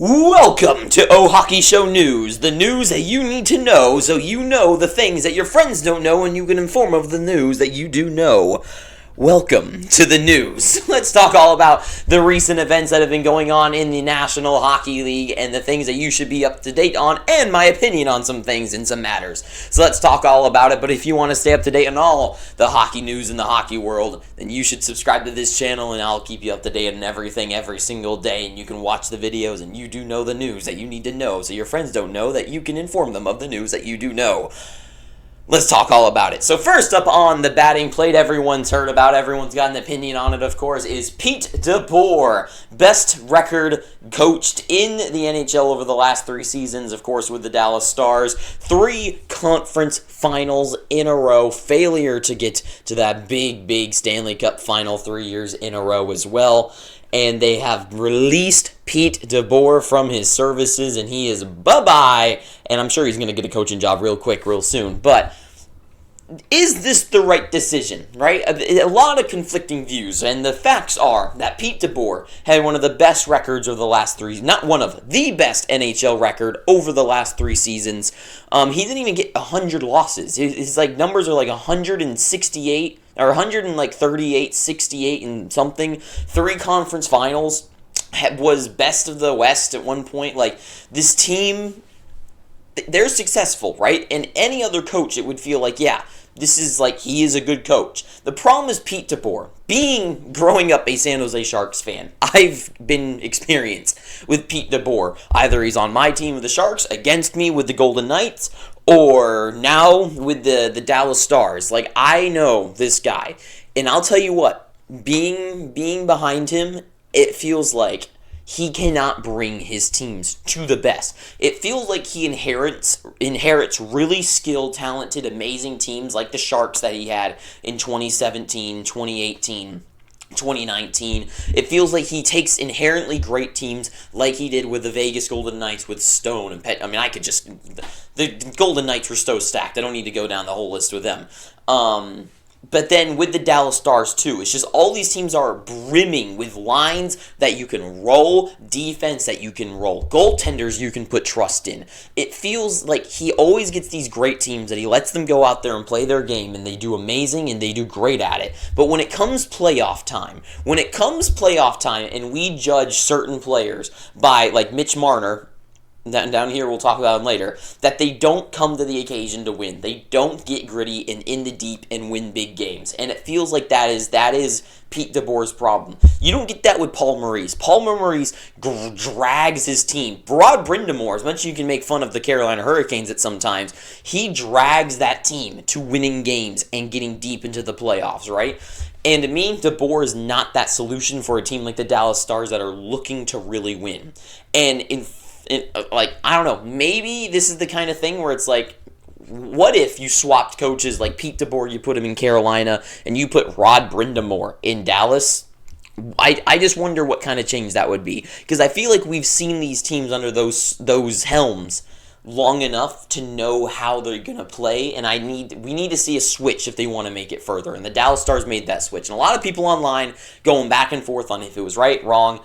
Welcome to O Hockey Show News, the news that you need to know so you know the things that your friends don't know and you can inform of the news that you do know. Welcome to the news. Let's talk all about the recent events that have been going on in the National Hockey League and the things that you should be up to date on and my opinion on some things and some matters. So let's talk all about it, but if you want to stay up to date on all the hockey news in the hockey world, then you should subscribe to this channel and I'll keep you up to date on everything every single day, and you can watch the videos and you do know the news that you need to know so your friends don't know that you can inform them of the news that you do know. Let's talk all about it. So first up on the batting plate, everyone's heard about, everyone's got an opinion on it, of course, is Pete Deboer. Best record coached in the NHL over the last 3 seasons, of course, with the Dallas Stars. 3 conference finals in a row. Failure to get to that big Stanley Cup final 3 years in a row as well. And they have released Pete Deboer from his services, and he is bye-bye. And I'm sure he's going to get a coaching job real quick, real soon. But is this the right decision, right? A lot of conflicting views, and the facts are that Pete Deboer had one of the best records over the last 3, not one of, the best NHL record over the last 3 seasons. He didn't even get 100 losses. His numbers are 168 or 138, 68 and something. 3 conference finals. Was best of the West at one point. This team, they're successful, right? And any other coach, it would feel yeah, this is he is a good coach. The problem is Pete Deboer. Growing up a San Jose Sharks fan, I've been experienced with Pete Deboer. Either he's on my team with the Sharks, against me with the Golden Knights, or now with the Dallas Stars. I know this guy, and I'll tell you what, being behind him, it feels like he cannot bring his teams to the best. It feels like he inherits really skilled, talented, amazing teams like the Sharks that he had in 2017, 2018, 2019. It feels like he takes inherently great teams like he did with the Vegas Golden Knights with Stone and Pet. I mean, the Golden Knights were so stacked. I don't need to go down the whole list with them. But then with the Dallas Stars too, it's just all these teams are brimming with lines that you can roll, defense that you can roll, goaltenders you can put trust in. It feels like he always gets these great teams that he lets them go out there and play their game, and they do amazing and they do great at it. But when it comes playoff time and we judge certain players by Mitch Marner, down here, we'll talk about him later, that they don't come to the occasion to win. They don't get gritty and in the deep and win big games. And it feels like that is Pete Deboer's problem. You don't get that with Paul Maurice. Paul Maurice drags his team. Rod Brind'Amour, as much as you can make fun of the Carolina Hurricanes at sometimes, he drags that team to winning games and getting deep into the playoffs, right? And to me, Deboer is not that solution for a team like the Dallas Stars that are looking to really win. And I don't know, maybe this is the kind of thing where it's what if you swapped coaches like Pete Deboer, you put him in Carolina, and you put Rod Brind'Amour in Dallas? I just wonder what kind of change that would be, because I feel like we've seen these teams under those helms long enough to know how they're going to play, and we need to see a switch if they want to make it further, and the Dallas Stars made that switch. And a lot of people online going back and forth on if it was right, wrong.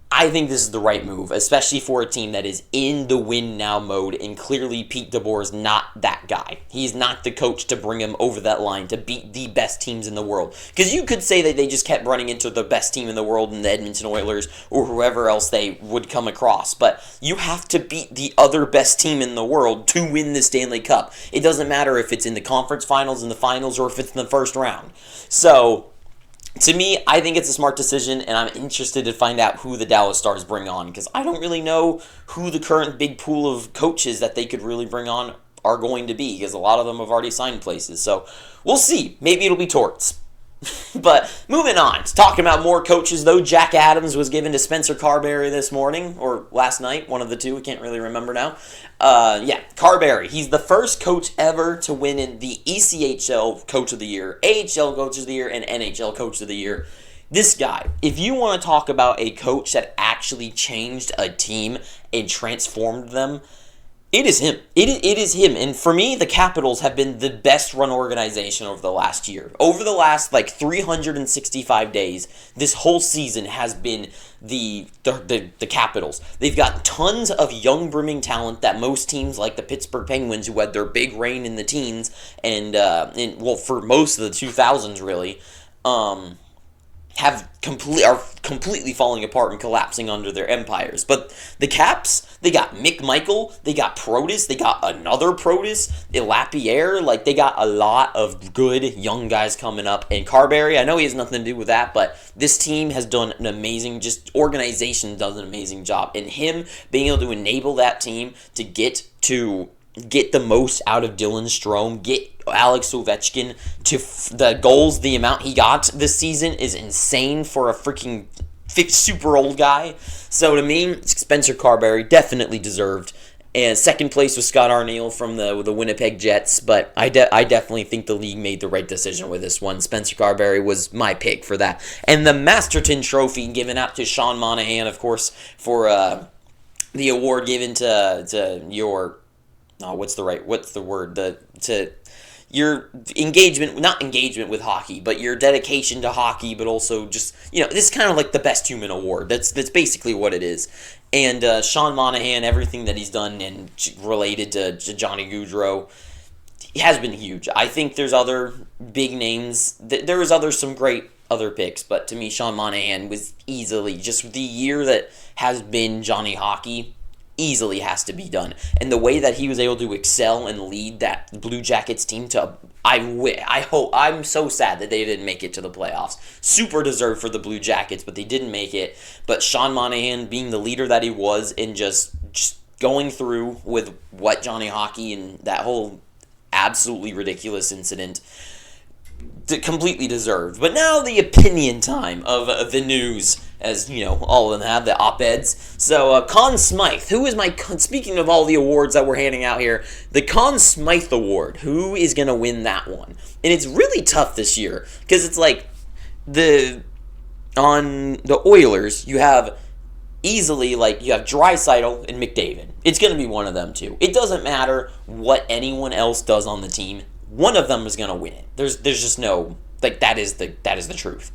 I think this is the right move, especially for a team that is in the win-now mode, and clearly Pete Deboer is not that guy. He's not the coach to bring him over that line to beat the best teams in the world. Because you could say that they just kept running into the best team in the world in the Edmonton Oilers or whoever else they would come across, but you have to beat the other best team in the world to win the Stanley Cup. It doesn't matter if it's in the conference finals, in the finals, or if it's in the first round. So to me, I think it's a smart decision, and I'm interested to find out who the Dallas Stars bring on, because I don't really know who the current big pool of coaches that they could really bring on are going to be, because a lot of them have already signed places. So we'll see. Maybe it'll be Torts. But moving on, talking about more coaches, though, Jack Adams was given to Spencer Carberry this morning, or last night, one of the two, I can't really remember now. Carberry, he's the first coach ever to win in the ECHL Coach of the Year, AHL Coach of the Year, and NHL Coach of the Year. This guy, if you want to talk about a coach that actually changed a team and transformed them, It is him. It is him. And for me, the Capitals have been the best run organization over the last year. Over the last, 365 days, this whole season has been the Capitals. They've got tons of young, brimming talent that most teams, like the Pittsburgh Penguins, who had their big reign in the teens, and, for most of the 2000s, really, are completely falling apart and collapsing under their empires. But the Caps, they got Mick Michael, they got Protus, they got another Protus, Lapierre, they got a lot of good young guys coming up. And Carberry, I know he has nothing to do with that, but this team has done an amazing, organization does an amazing job. And him being able to enable that team to get the most out of Dylan Strome, get Alex Ovechkin to the goals, the amount he got this season is insane for a freaking super old guy. So to me, Spencer Carberry definitely deserved. And second place was Scott Arniel from the Winnipeg Jets, but I definitely think the league made the right decision with this one. Spencer Carberry was my pick for that. And the Masterton Trophy given out to Sean Monahan, of course, for the award given to your... what's the word? To your engagement, not engagement with hockey, but your dedication to hockey, but also just, this is kind of like the best human award. That's basically what it is. And Sean Monahan, everything that he's done and related to Johnny Gaudreau has been huge. I think there's other big names. There was some great other picks, but to me, Sean Monahan was easily, just the year that has been Johnny Hockey, easily has to be done. And the way that he was able to excel and lead that Blue Jackets team I'm so sad that they didn't make it to the playoffs. Super deserved for the Blue Jackets, but they didn't make it. But Sean Monahan being the leader that he was and just going through with what Johnny Hockey and that whole absolutely ridiculous incident completely deserved. But now the opinion time of the news, as all of them have, the op-eds. So Conn Smythe, speaking of all the awards that we're handing out here, the Conn Smythe Award, who is going to win that one? And it's really tough this year, because it's on the Oilers, you have easily, you have Draisaitl and McDavid. It's going to be one of them two. It doesn't matter what anyone else does on the team. One of them is going to win it. There's just no, that is the truth.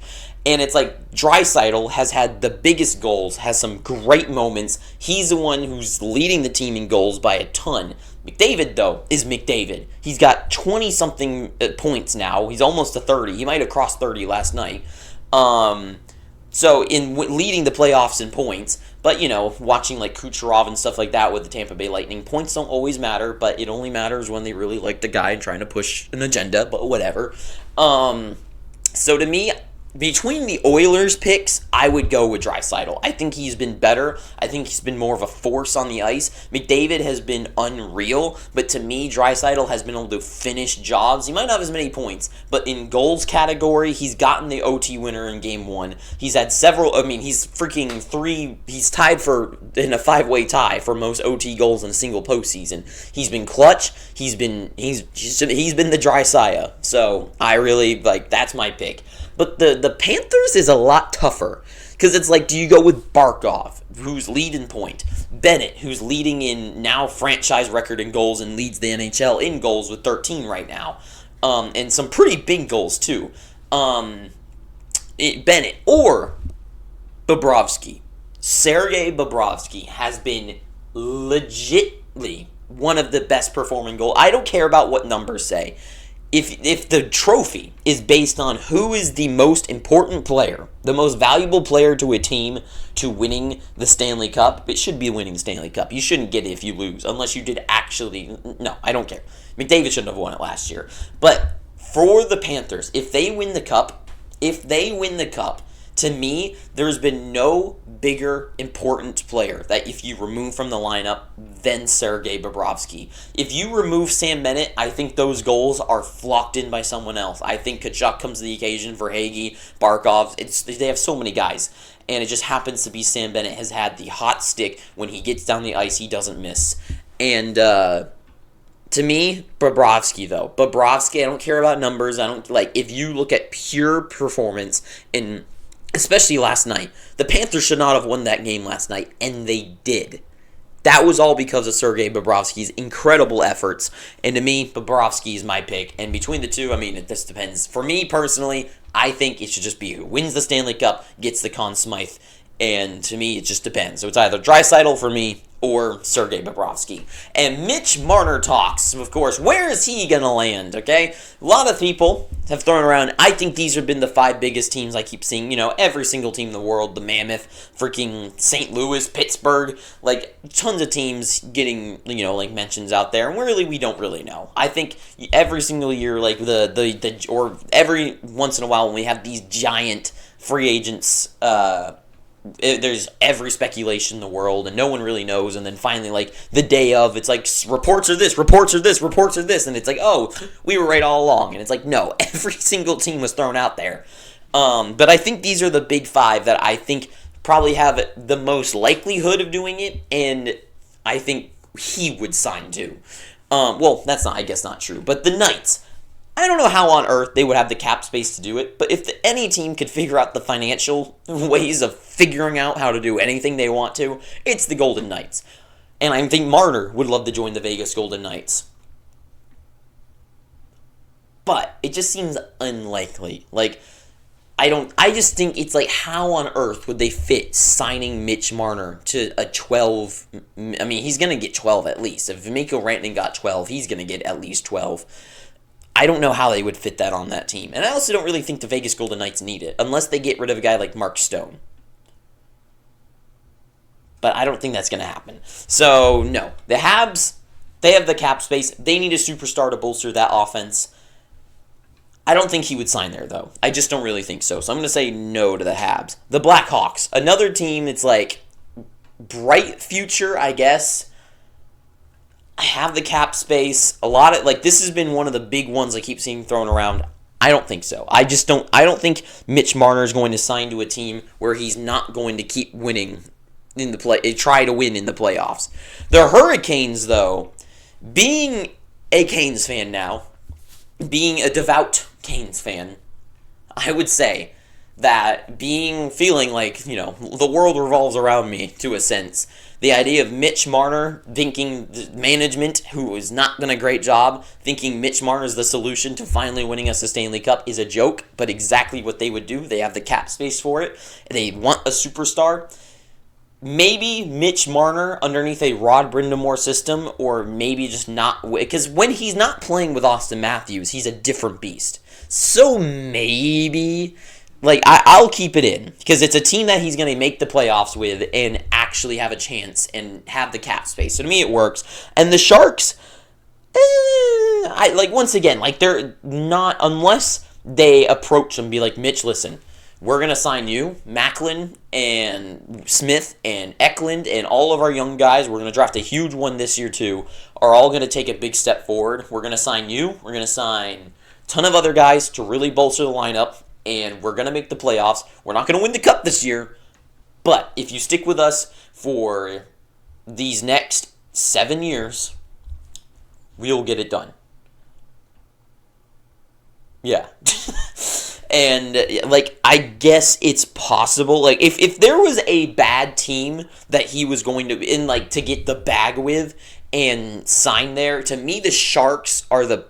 And it's Draisaitl has had the biggest goals, has some great moments. He's the one who's leading the team in goals by a ton. McDavid, though, is McDavid. He's got 20-something points now. He's almost to 30. He might have crossed 30 last night. So in leading the playoffs in points, but watching Kucherov and stuff like that with the Tampa Bay Lightning, points don't always matter, but it only matters when they really like the guy and trying to push an agenda, but whatever. So to me, between the Oilers picks, I would go with Draisaitl. I think he's been better. I think he's been more of a force on the ice. McDavid has been unreal, but to me, Draisaitl has been able to finish jobs. He might not have as many points, but in goals category, he's gotten the OT winner in Game 1. He's had several, he's he's tied in a 5-way tie for most OT goals in a single postseason. He's been clutch. He's been the Draisaitl. So I really, that's my pick. But the Panthers is a lot tougher, because it's do you go with Barkov, who's leading point, Bennett, who's leading in now franchise record in goals and leads the NHL in goals with 13 right now, and some pretty big goals too, Bennett or Bobrovsky. Sergei Bobrovsky has been legitimately one of the best performing goal. I don't care about what numbers say. If the trophy is based on who is the most important player, the most valuable player to a team to winning the Stanley Cup, it should be winning the Stanley Cup. You shouldn't get it if you lose, unless you did actually... No, I don't care. McDavid shouldn't have won it last year. But for the Panthers, if they win the Cup, to me, there's been no bigger important player that if you remove from the lineup than Sergei Bobrovsky. If you remove Sam Bennett, I think those goals are flocked in by someone else. I think Tkachuk comes to the occasion for Hagee, Barkov. They have so many guys. And it just happens to be Sam Bennett has had the hot stick. When he gets down the ice, he doesn't miss. And to me, Bobrovsky, though. Bobrovsky, I don't care about numbers. I don't if you look at pure performance and especially last night. The Panthers should not have won that game last night, and they did. That was all because of Sergei Bobrovsky's incredible efforts. And to me, Bobrovsky is my pick. And between the two, I mean, this depends. For me personally, I think it should just be who wins the Stanley Cup gets the Conn Smythe. And to me, it just depends. So it's either Draisaitl for me or Sergei Bobrovsky. And Mitch Marner talks, of course. Where is he going to land, okay? A lot of people have thrown around, I think these have been the 5 biggest teams I keep seeing. You know, every single team in the world, the Mammoth, freaking St. Louis, Pittsburgh, like, tons of teams getting, you know, like, mentions out there. And really, we don't really know. I think every single year, like, or every once in a while when we have these giant free agents, there's every speculation in the world, and no one really knows, and then finally, like, the day of, it's like, reports are this, reports are this, reports are this, and it's like, oh, we were right all along, and it's like, no, every single team was thrown out there. But I think these are the big 5 that I think probably have the most likelihood of doing it, and I think he would sign too. Well, that's not, I guess, not true, but the Knights, I don't know how on earth they would have the cap space to do it, but if any team could figure out the financial ways of figuring out how to do anything they want to, it's the Golden Knights. And I think Marner would love to join the Vegas Golden Knights. But it just seems unlikely. Like, I just think it's like, how on earth would they fit signing Mitch Marner to a 12? I mean, he's going to get 12 at least. If Mikko Rantanen got 12, he's going to get at least 12. I don't know how they would fit that on that team. And I also don't really think the Vegas Golden Knights need it, unless they get rid of a guy like Mark Stone. But I don't think that's going to happen. So, no. The Habs, they have the cap space. They need a superstar to bolster that offense. I don't think he would sign there, though. I just don't really think so. So I'm going to say no to the Habs. The Blackhawks, another team that's like bright future, I guess. I have the cap space. A lot of, like, this has been one of the big ones I keep seeing thrown around. I don't think so. I don't think Mitch Marner is going to sign to a team where he's not going to keep winning in the try to win in the playoffs. The Hurricanes, though, being a Canes fan now, being a devout Canes fan, I would say that feeling like, you know, the world revolves around me to a sense. The idea of Mitch Marner thinking management, who is not done a great job, thinking Mitch Marner is the solution to finally winning us a Stanley Cup is a joke, but exactly what they would do. They have the cap space for it. They want a superstar. Maybe Mitch Marner underneath a Rod Brindamore system, or maybe just not, because when he's not playing with Austin Matthews, he's a different beast. So maybe, like, I'll keep it in, because it's a team that he's going to make the playoffs with and actually have a chance and have the cap space. So to me, it works. And the Sharks, once again, like, they're not, unless they approach them and be like, Mitch, listen, we're going to sign you, Macklin and Smith and Eklund and all of our young guys. We're going to draft a huge one this year too, are all going to take a big step forward. We're going to sign you. We're going to sign a ton of other guys to really bolster the lineup, and we're going to make the playoffs. We're not going to win the cup this year, but if you stick with us for these next 7 years, we'll get it done. Yeah. And, like, I guess it's possible. Like, if there was a bad team that he was going to get the bag with and sign there, to me, the Sharks are the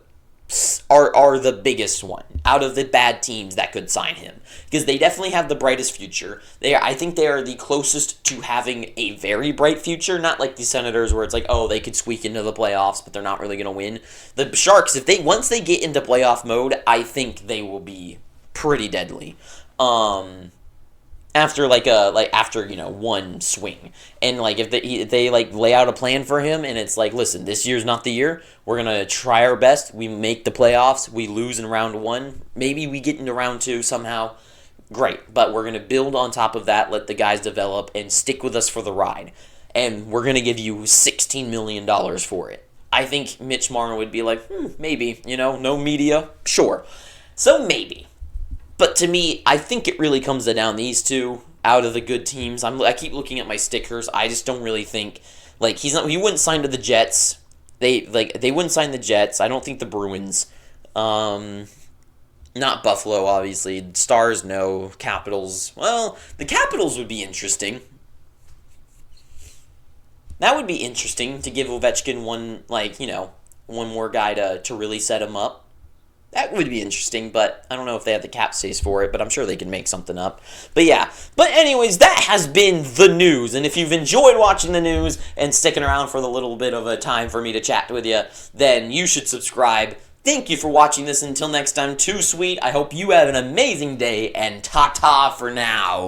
biggest one out of the bad teams that could sign him, because they definitely have the brightest future. I think they are the closest to having a very bright future, not like the Senators where it's like, oh, they could squeak into the playoffs, but they're not really going to win. The Sharks, once they get into playoff mode, I think they will be pretty deadly. After one swing, and like if they like lay out a plan for him, and it's like, listen, this year's not the year. We're gonna try our best. We make the playoffs. We lose in round 1. Maybe we get into round 2 somehow. Great, but we're gonna build on top of that. Let the guys develop and stick with us for the ride. And we're gonna give you $16 million for it. I think Mitch Marner would be like, maybe, no media, sure. So maybe. But to me, I think it really comes down these two out of the good teams. I keep looking at my stickers. I just don't really think, like, he wouldn't sign to the Jets. They wouldn't sign the Jets. I don't think the Bruins. Not Buffalo, obviously. Stars, no. Capitals. Well, the Capitals would be interesting. That would be interesting to give Ovechkin one, like, one more guy to really set him up. That would be interesting, but I don't know if they have the cap space for it, but I'm sure they can make something up. But yeah. But anyways, that has been the news. And if you've enjoyed watching the news and sticking around for the little bit of a time for me to chat with you, then you should subscribe. Thank you for watching this. Until next time, too sweet. I hope you have an amazing day, and ta-ta for now.